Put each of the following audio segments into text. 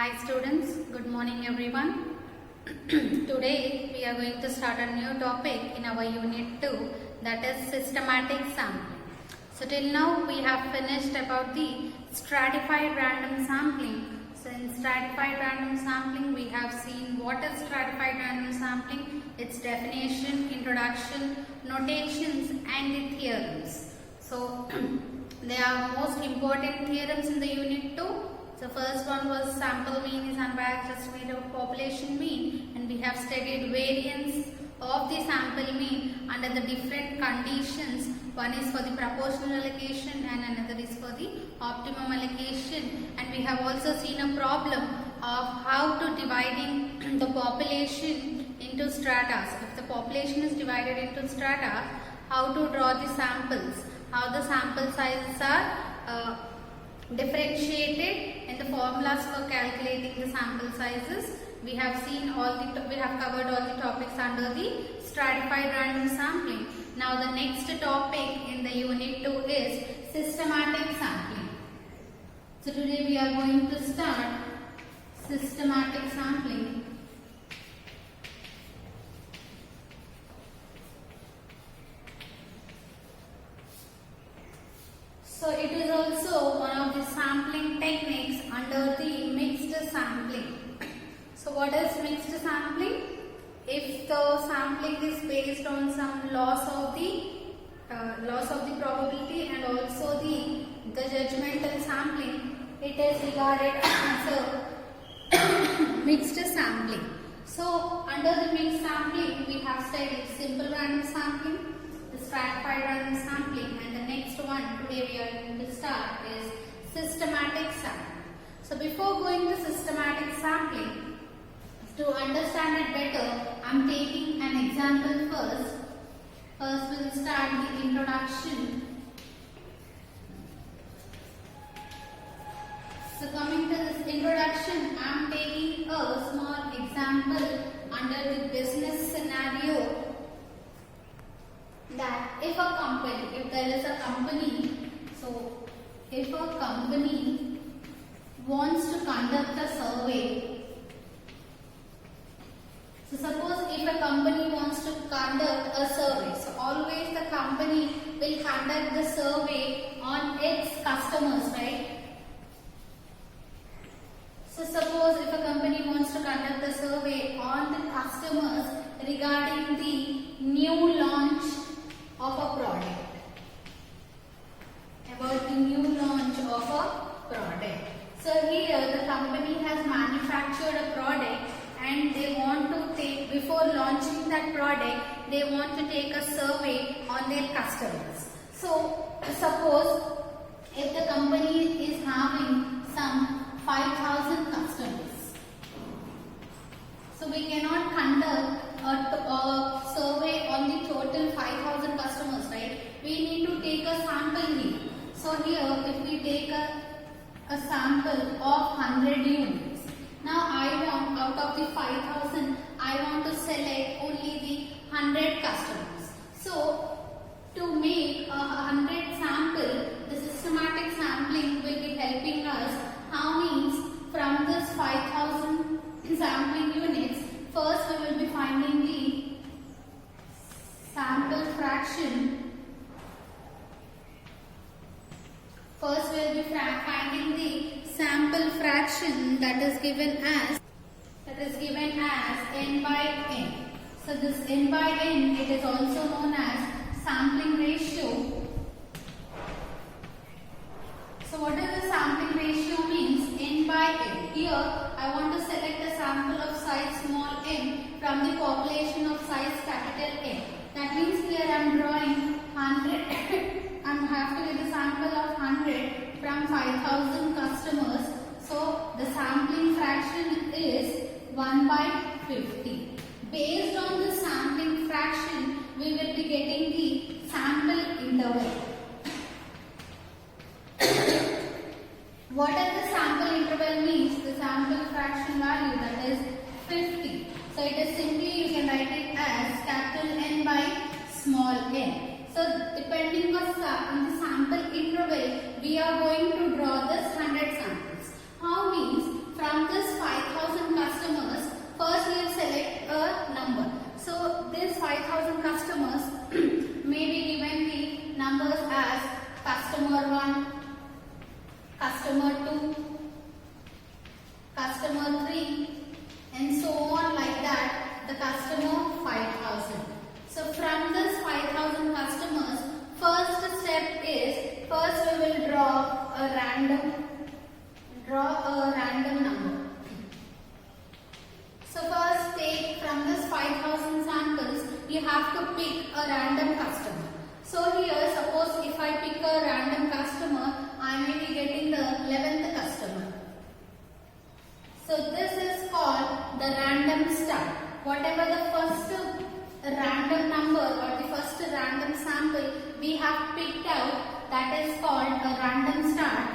Hi students, good morning everyone. Today we are going to start a new topic in our unit 2, that is systematic sampling. So till now we have finished about the stratified random sampling. So in stratified random sampling we have seen what is stratified random sampling, its definition, introduction, notations and the theorems. So there are most important theorems in the unit 2. So first one was sample mean is unbiased estimate of population mean, and we have studied variance of the sample mean under the different conditions. One is for the proportional allocation and another is for the optimum allocation, and we have also seen a problem of how to dividing the population into strata. If the population is divided into strata, how to draw the samples, how the sample sizes are differentiated in the formulas for calculating the sample sizes. We have seen we have covered all the topics under the stratified random sampling. Now the next topic in the unit 2 is systematic sampling. So today we are going to start systematic sampling. So it is also one of the sampling techniques under the mixed sampling. So what is mixed sampling? If the sampling is based on some loss of the probability and also the judgmental sampling, it is regarded as a mixed sampling. So under the mixed sampling we have studied simple random sampling, the stratified random sampling, and the next one today we are going to start is systematic sampling. So before going to systematic sampling, to understand it better, I am taking an example first. First we will start the introduction. So coming to this introduction, I am taking a small example under the business scenario, that if there is a company, so if a company wants to conduct a survey, so suppose if a company wants to conduct a survey, so always the company will conduct the survey on its customers, right? So suppose if a company wants to conduct the survey on the customers regarding the new launch of a product, about the new launch of a product. So here the company has manufactured a product and they want to take, before launching that product, they want to take a survey on their customers. So suppose if the company is having some 5,000 customers, so we cannot conduct a survey on the total 5,000 customers, right? We need to take a sample here. So here if we take a sample of 100 units, now I want, out of the 5,000, I want to select only the 100 customers. So to make a 100 sample, the systematic sampling will be helping us. How means from this 5,000 sampling units, first we will be finding the sample fraction. First we will be finding the sample fraction that is given as n by n. So this n by n, it is also known as sampling ratio. So what does the sampling ratio means? N by n. Here I want to select a sample of size small m from the population of size capital N. That means here I am drawing 100. I have to get a sample of 100 from 5,000 customers. So the sampling fraction is 1 by 50. Based on the sampling fraction, we will be getting the sample interval. What does the sample interval means? The sample fraction value, that is 50. So it is simply, you can write it as capital N by small n. So depending on the sample interval, we are going to draw this 100 samples. How means from this customer 3, and so on like that, the customer 5,000. So from this 5,000 customers, first step is, first we will draw a random number. So first take from this 5,000 samples, you have to pick a random customer. So here, suppose if I pick a random customer, I may be getting the 11th customer. So this is called the random start. Whatever the first random number or the first random sample we have picked out, that is called a random start.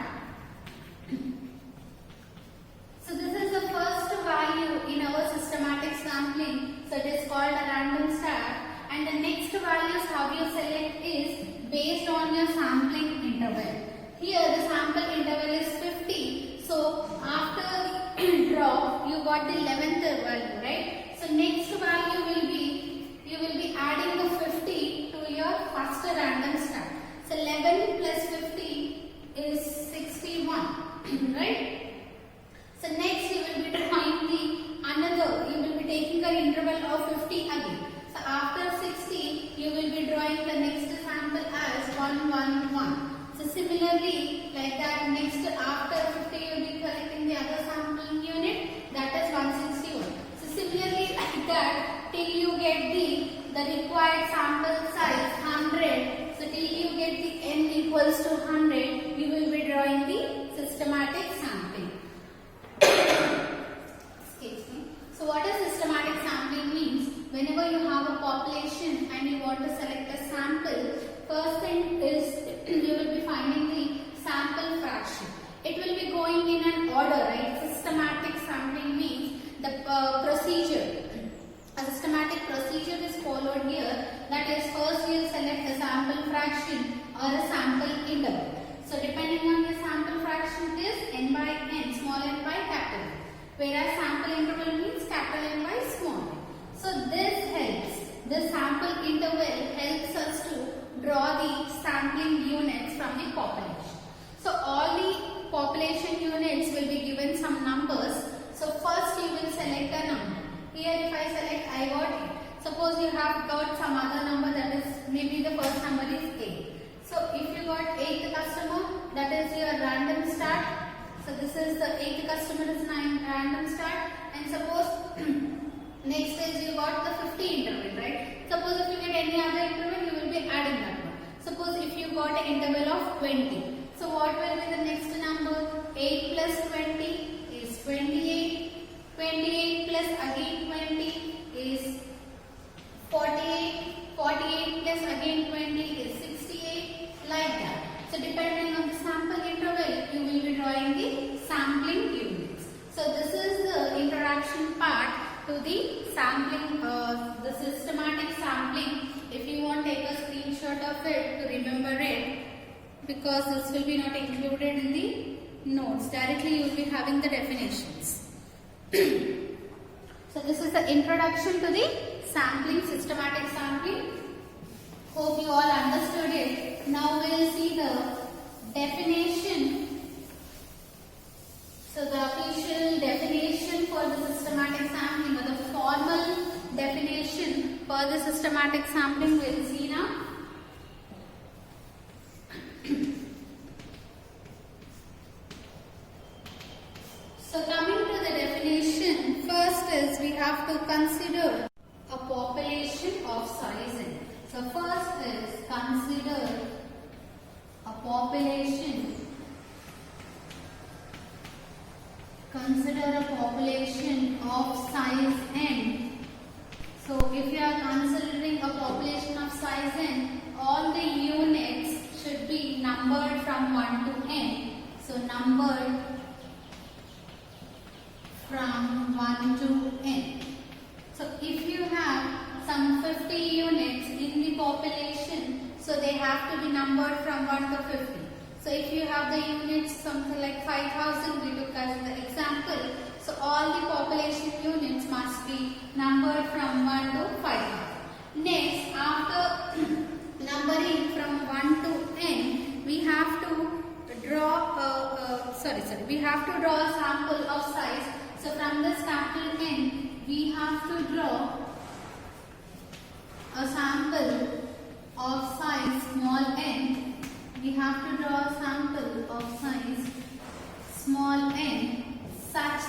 So this is the first value in our systematic sampling. So it is called a random start. And the next values how you select is based on your sampling interval. Here the sample interval is 50. So after draw, you got the 11th value, right? So next value will be, you will be adding the 50 to your first random start. So 11 plus 50 is 61, right? So next you will be drawing the another, you will be taking an interval of 50 again. So after 60, you will be drawing the next sample as 111. So similarly, like that, next after 50, you will be collecting the other sampling unit, that is 161. So similarly, like that, till you get the required sample size 100. So till you get the n equals to 100, you will be drawing the systematic sampling. Excuse me. So what is systematic sampling means? Whenever you have a population and you want to select a sample, first thing is you will be finding the sample fraction. It will be going in an order, right? Systematic sampling means the procedure. A systematic procedure is followed here. That is, first you will select a sample fraction or a sample interval. So depending on your sample fraction is n by n, small n by capital N. Whereas sample interval means capital N by small n. So this helps, this sample interval helps us to draw the sampling units from the population. So all the population units will be given some numbers. So first you will select a number. Here if I select, I got 8. Suppose you have got some other number, that is maybe the first number is 8. So if you got 8th customer, that is your random start. So this is the 8th customer is random start. And suppose next is you got the 50 interval, right? Suppose if you get any other interval, you will be adding that one. Suppose if you got an interval of 20. So what will be the next number? 8 plus 20 is 28. 28 plus again 20 is 48. 48 plus again 20 is 68. Like that. So depending on the sample interval, you will be drawing the sampling units. So this is the introduction part to the sampling, the systematic sampling. If you want, take a screenshot of it to remember it, because this will be not included in the notes. Directly you will be having the definitions. So this is the introduction to the sampling, systematic sampling. Hope you all understood it. Now we will see the definition. So the official definition for the systematic sampling, or the formal definition for the systematic sampling, we will see now. So coming to the definition, first is we have to consider a population of size n. So first is consider a population. Consider a population of size n. So if you are considering a population of size n, all the units should be numbered from 1 to n. So numbered from 1 to n. So if you have some 50 units in the population, so they have to be numbered from 1 to 50. So if you have the units something like 5,000, we took as the example. So all the population units must be numbered from 1 to 5,000. Next, after numbering from 1 to n, we have to draw we have to draw a sample of size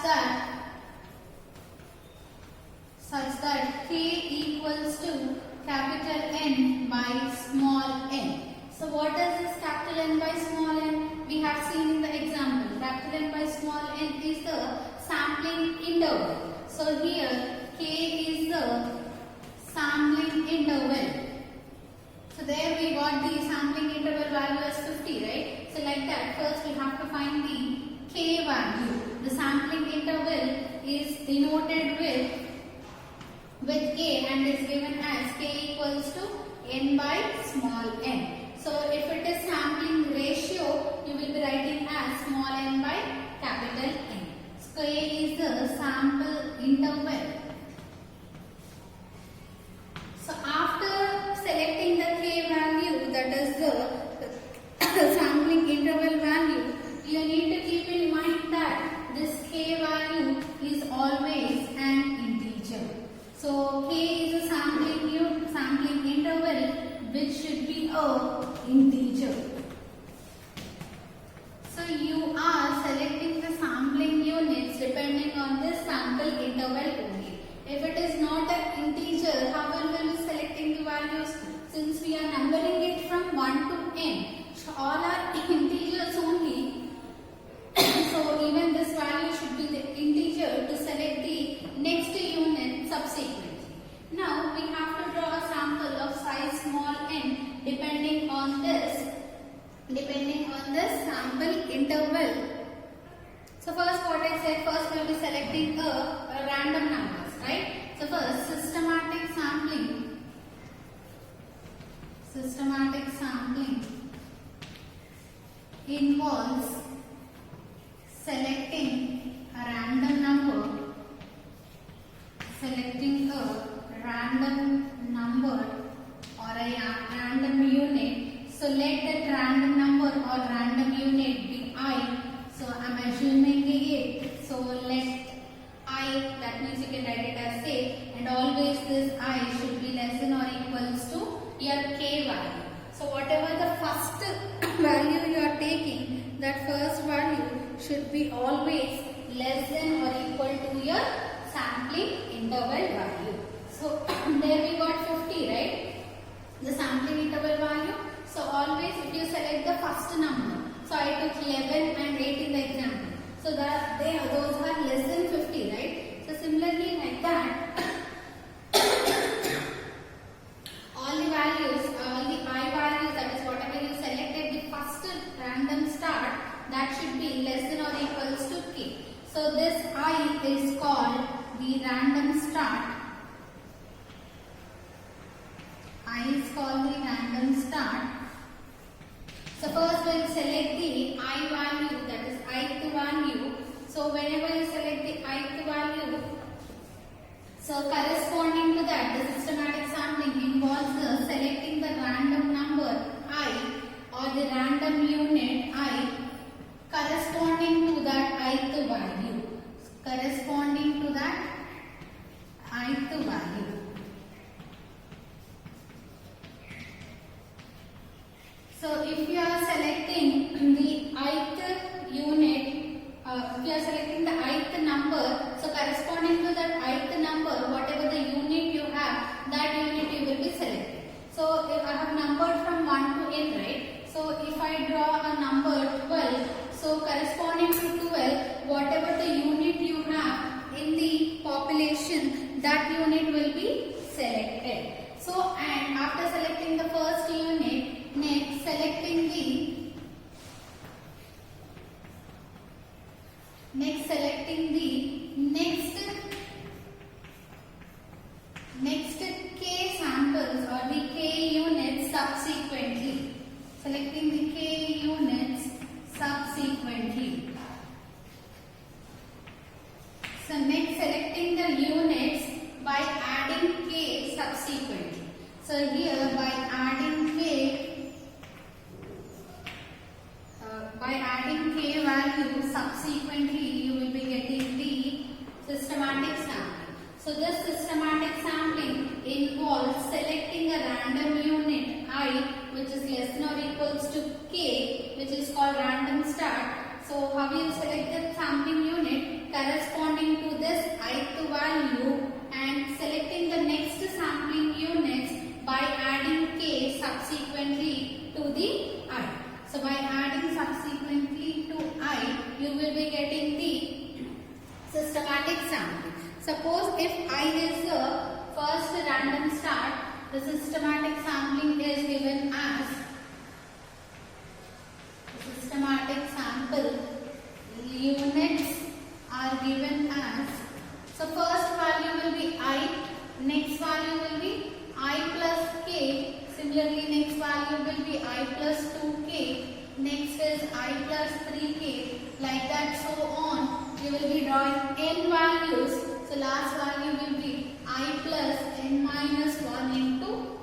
that k equals to capital N by small n. So what is this capital N by small n? We have seen in the example. Capital N by small n is the sampling interval. So here k is the sampling interval. So there we got the sampling interval value as 50, right? So like that, first we have to find the k value. The sampling interval is denoted with k and is given as k equals to n by small n. So if it is sampling ratio, you will be writing as small n by capital N. So k is the sample interval. So after selecting the k value, that is the sampling interval value, you need to keep in mind that this k value is always an integer. So k is a sampling interval which should be a integer. So you are selecting the sampling units depending on this sample interval only. If it is not an integer, how will we be selecting the values? Since we are numbering it from 1 to n, so all are integers only. So even this value should be the integer to select the next unit subsequently. Now we have to draw a sample of size small n depending on this sample interval. So first what I said, first we will be selecting a random numbers, right? So first systematic sampling involves selecting a random number or a random unit. So let that random number or random unit be I. So I am assuming it. So let I, that means you can write it as say, and always this I should be less than or equals to your k value. So whatever the first value you are taking, that first value should be always less than or equal to your sampling interval value. So there we got 50, right? The sampling interval value. So always if you select the first number, so I took 11 and 8 in the example. So that those are less than 50, right? So similarly like that, all the values, all the I values, that is whatever you selected, the first random start, that should be less than or equals to k. So this I is called the random start. I is called the random start. So first we will select the I value, that is ith value. So whenever you select the ith value, so corresponding to that, the systematic sampling involves the selecting the random number I or the random unit I corresponding to that ith value. Corresponding to that ith value. So if you are selecting the ith unit, if you are selecting the ith number, so corresponding to that ith number, whatever the unit you have, that unit you will be selecting. So if I have numbered from 1 to n, right? So if I draw a number 12, so corresponding to 12, whatever the unit you have in the population, that unit will be selected. So and after selecting the first unit, next selecting the next k samples or the k units subsequently. Selecting the k units subsequently. So next selecting the units by adding k subsequently. So here by adding k value subsequently, you will be getting the systematic sampling. So this systematic sampling involves selecting a random unit I which is less than or equals to k, which is called random start. So how you select the sampling unit corresponds systematic sampling. Suppose if I is the first random start, the systematic sampling is given as systematic sample units are given as, so first value will be I, next value will be I plus k, similarly next value will be I plus 2k, next is I plus 3k, like that so on. You will be drawing n values, so last value will be I plus n minus 1 into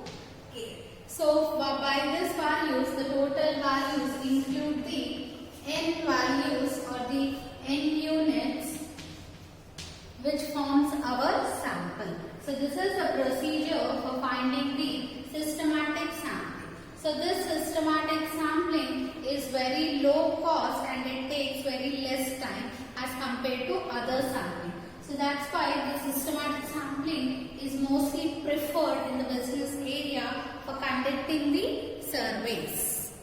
k. So by this values, the total values include the n values or the n units which forms our sample. So this is the procedure for finding the systematic sampling. So this systematic sampling is very low cost and it takes very less time as compared to other sampling. So that's why the systematic sampling is mostly preferred in the business area for conducting the surveys.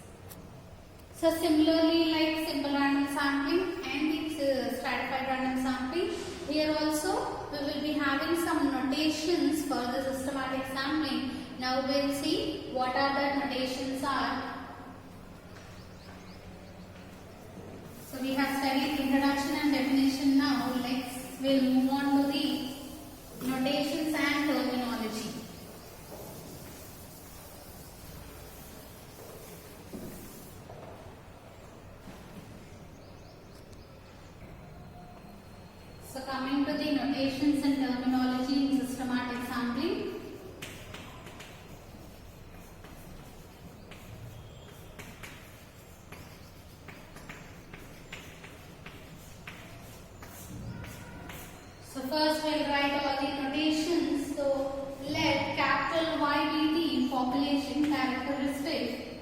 So similarly like simple random sampling and the stratified random sampling, here also we will be having some notations for the systematic sampling. Now we'll see what are the notations are. So we have studied introduction and definition. Now we'll move on to the notations and terminology. So coming to the notations and terminology in systematic sampling. So first we'll write all the notations. So let capital Y be the population characteristic.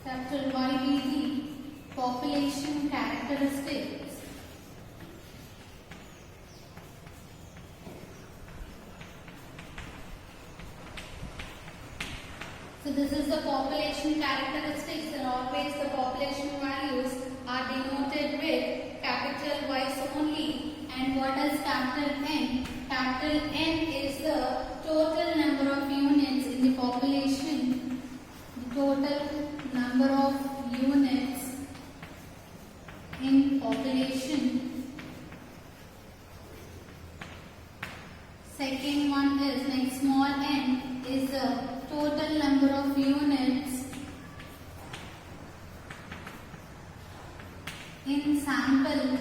Capital Y be the population characteristics. So this is the population characteristics, and always the population values are denoted with capital Y's only. And what is capital N? Capital N is the total number of units in the population. The total number of units in population. Second one is like small n is the total number of units in sample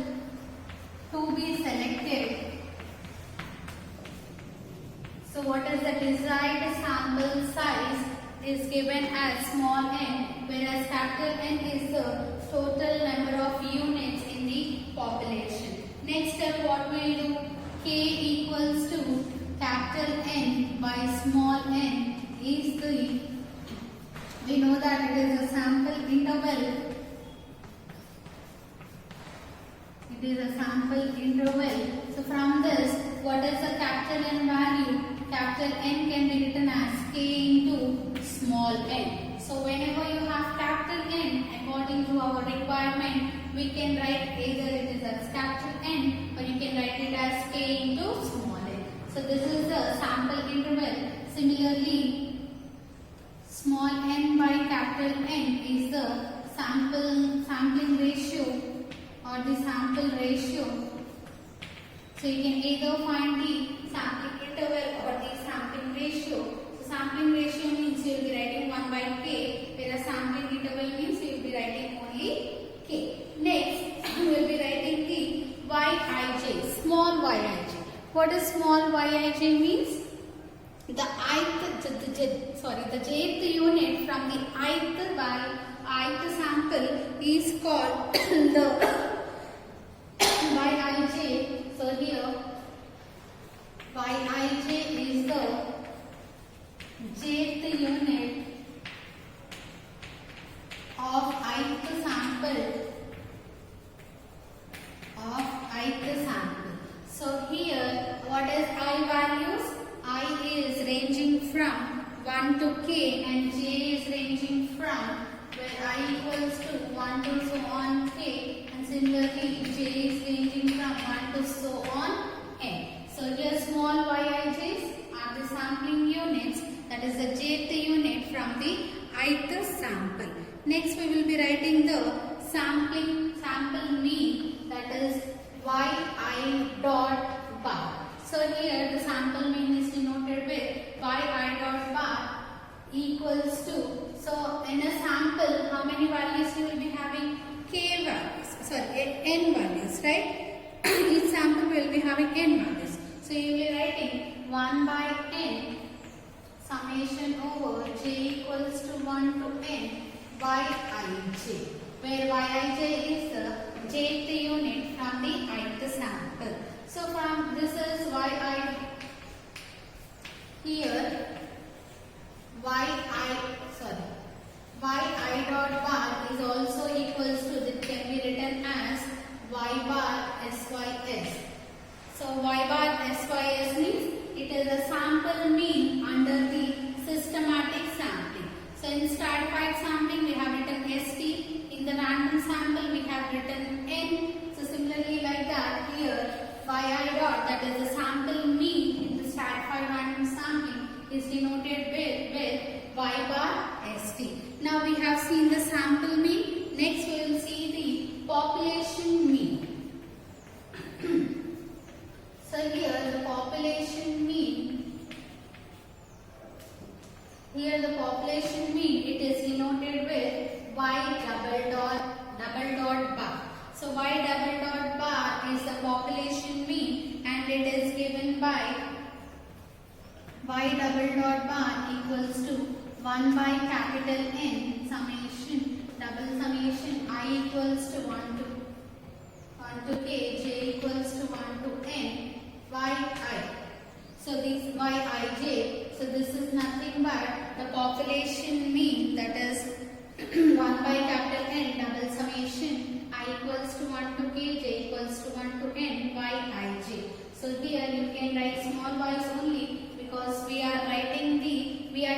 to be selected. So what is the desired sample size is given as small n, whereas capital N is the total number of units in the population. Next step, what we'll do, k equals to capital N by small n is the, we know that it is a sample interval. It is a sample interval. So from this, what is the capital N value? Capital N can be written as k into small n. So whenever you have capital N, according to our requirement, we can write either it is as capital N or you can write it as k into small n. So this is the sample interval. Similarly, small n by capital N is the sampling ratio or the sample ratio. So you can either find the sampling interval or the sampling ratio. So sampling ratio means you will be writing 1 by k, whereas sampling interval means you will be writing only k. Next, we will be writing the Yij, small Yij. What does small Yij means? The jth unit from the ith sample is called the Yij. So here Yij is the jth unit of ith sample. So here what is I values? I is ranging from 1 to k and j is ranging from where I equals to 1 to so on k, and similarly j is ranging from 1 to so on sampling units, that is the jth unit from the ith sample. Next we will be writing the sample mean, that is yi dot bar. So here the sample mean is denoted with yi dot bar equals to, so in a sample how many values you will be having? K values, sorry, n values, right? Each sample will be having n values. So you will be writing 1 by n summation over j equals to 1 to n yij, where yij is the jth unit from the ith sample. So from this is yi, here yi dot bar is also equals to, that can be written as y bar sys. So y bar sys means it is a sample mean under the systematic sampling. So in stratified sampling we have written st, in the random sample we have written n. So similarly like that, here yi dot, that is the sample mean in the stratified random sampling, is denoted with y bar st. Now we have seen the sample mean. Next we will see the population mean. So here the population mean, it is denoted with y double dot bar. So y double dot bar is the population mean, and it is given by y double dot bar equals to 1 by capital N summation double summation I equals to 1 to k, j equals to 1 to n yi. So this yij, so this is nothing but the population mean, that is 1 by capital N double summation I equals to 1 to k, j equals to 1 to n yij. So here you can write small y's only, because we are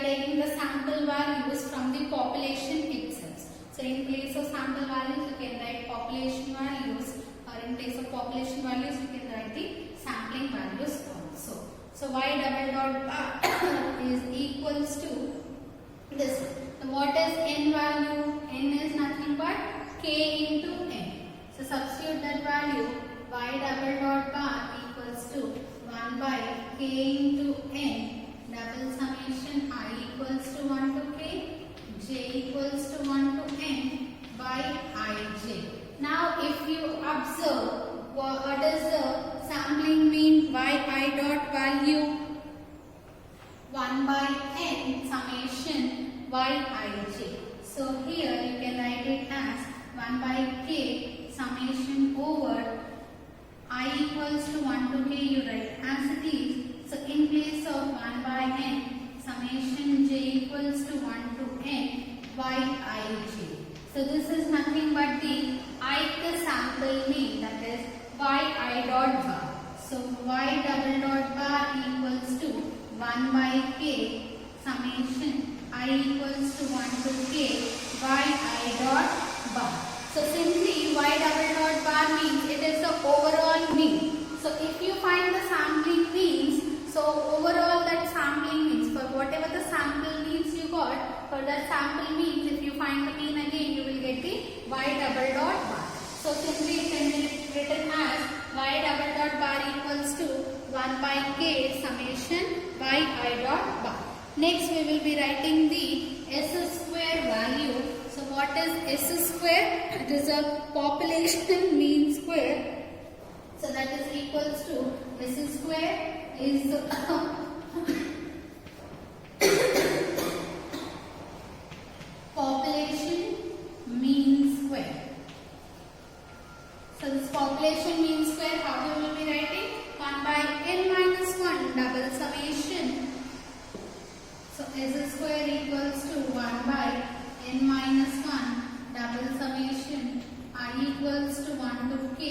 taking the sample values from the population itself. So in place of sample values you can write population values, or in place of population values you can write the sampling values also. So y double dot bar is equals to this. So what is n value? N is nothing but k into n. So substitute that value, y double dot bar equals to 1 by k into n double summation I equals to 1 to k, j equals to 1 to n by ij. Now if you observe, what is the sampling mean? yi dot value 1 by n summation yij. So here you can write it as 1 by k summation over I equals to 1 to k, you write as it is. So in place of 1 by n summation j equals to 1 to n yij. So this is nothing but the ith sample mean, that is yi dot bar. So y double dot bar equals to 1 by k summation I equals to 1 to k yi dot bar. So simply y double dot bar means it is the overall mean. So if you find the sampling means, so overall that sampling means, for whatever the sample means you got, for that sample means if you find the mean again you will get the y double dot bar. So simply it can be written as y double dot bar equals to 1 by k summation yi dot bar. Next we will be writing the s square value. So what is s square? It is a population mean square. So that is equals to s square is population mean square. So this population mean square, how we will be writing? 1 by n minus 1 double summation. So s square equals to 1 by n minus 1 double summation I equals to 1 to k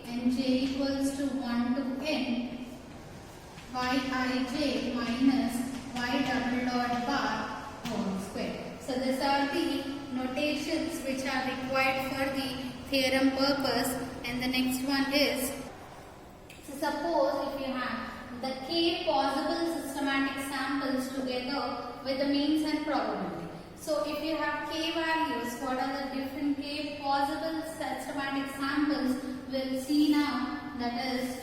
and j equals to 1 to n yij minus y double dot bar whole square. So these are the notations which are required for the theorem purpose, and the next one is, so suppose if you have the k possible system systematic samples together with the means and probability. So if you have k values, what are the different k possible systematic samples? We'll see now. That is,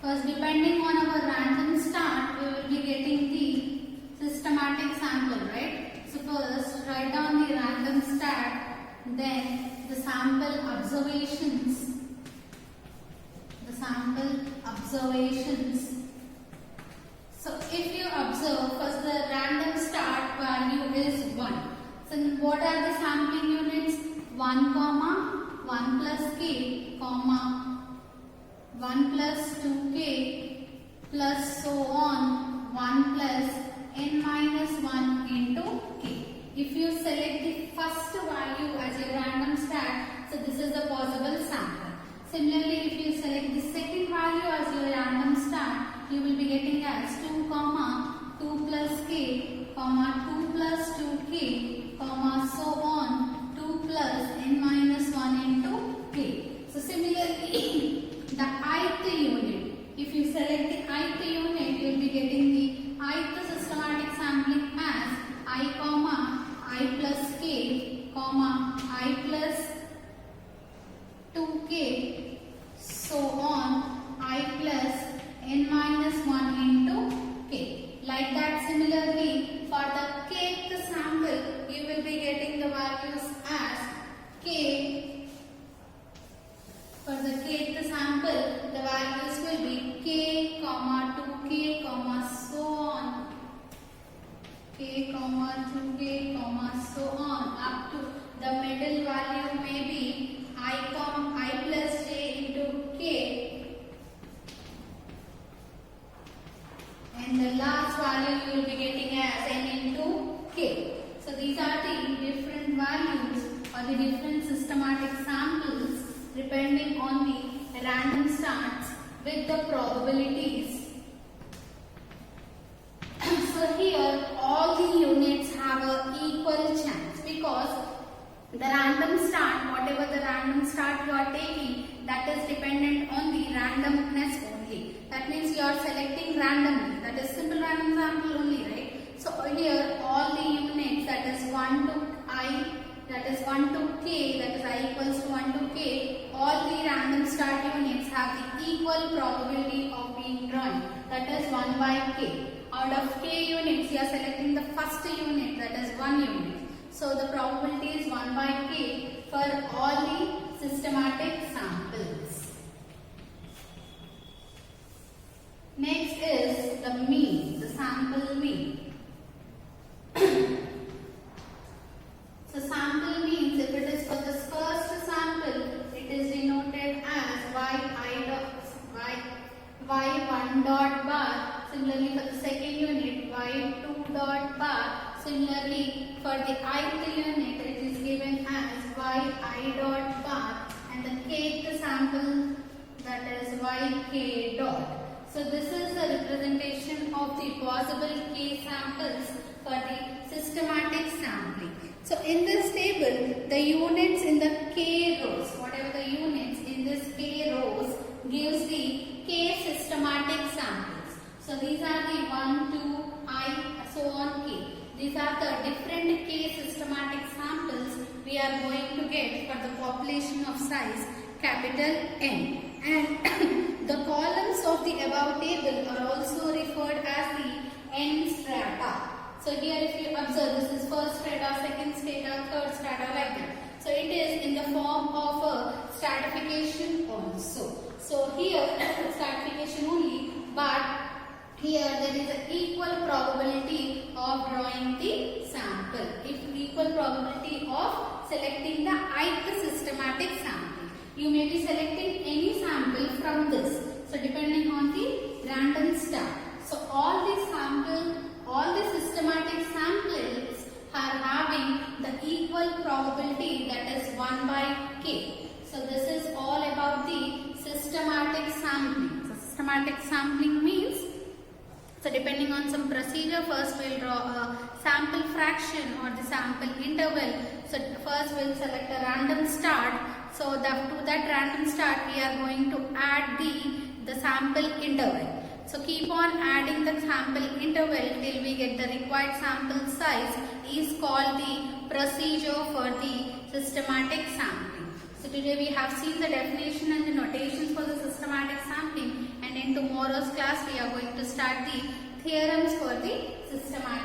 first depending on our random start, we will be getting the systematic sample, right? So first write down the random start, then the sample observations. So if you observe, first the random start value is 1. So what are the sampling units? 1 comma 1 plus k comma 1 plus 2k plus so on 1 plus n minus 1 into k. If you select the first value as your random start, so this is the possible sample. Similarly, if you select the second value as your random start, you will be getting as 2 comma 2 plus k comma 2 plus 2k comma so on 2 plus n minus 1 into k. So similarly, the ith unit, if you select the ith unit, you will be getting the ith systematic sampling as I comma I plus k comma I plus 2k so on I plus n minus 1 into k. Like that, similarly for the kth sample, you will be getting the values as k. For the kth sample, the values will be k comma 2k comma so on, k comma 2k comma so on, up to the middle value may be I comma I plus j into k, and the last value you will be getting as n into k. So these are the different values or the different systematic samples depending on the random starts with the probabilities. So here all the units have an equal chance, because the random start, whatever the random start you are taking, that is dependent on the randomness only. That means you are selecting randomly. That is simple random sample only, right? So here all the units, that is 1 to I, that is 1 to k, that is I equals to 1 to k, all the random start units have the equal probability of being drawn. That is 1 by k. Out of k units, you are selecting the first unit, that is 1 unit. So the probability is 1 by k for all the systematic samples. Next is the mean, the sample mean. So sample means, if it is for the first sample, it is denoted as y1 dot bar. Similarly for the second unit, y2 dot bar. Similarly for the ith unit, it is given as yi dot bar, and the kth sample, that is yk dot. So this is the representation of the possible k samples for the systematic sampling. So in this table, the units in the k rows, whatever the units in this k rows gives the k systematic samples. So these are the 1, 2, I, so on k. These are the different k systematic samples we are going to get for the population of size capital N. And the columns of the above table are also referred as the N strata. So here if you observe, this is first strata, second strata, third strata, like that. So it is in the form of a stratification also. So here stratification only, but here there is an equal probability of drawing the sample. Equal probability of selecting the ith systematic sample. You may be selecting any sample from this. So depending on the random start. So all the systematic samples are having the equal probability, that is 1 by k. So this is all about the systematic sampling. So systematic sampling means, so depending on some procedure, first we will draw a sample fraction or the sample interval. So first we will select a random start. So to that random start we are going to add the sample interval. So keep on adding the sample interval till we get the required sample size is called the procedure for the systematic sampling. So today we have seen the definition and the notations for the systematic sampling, and in tomorrow's class we are going to start the theorems for the systematic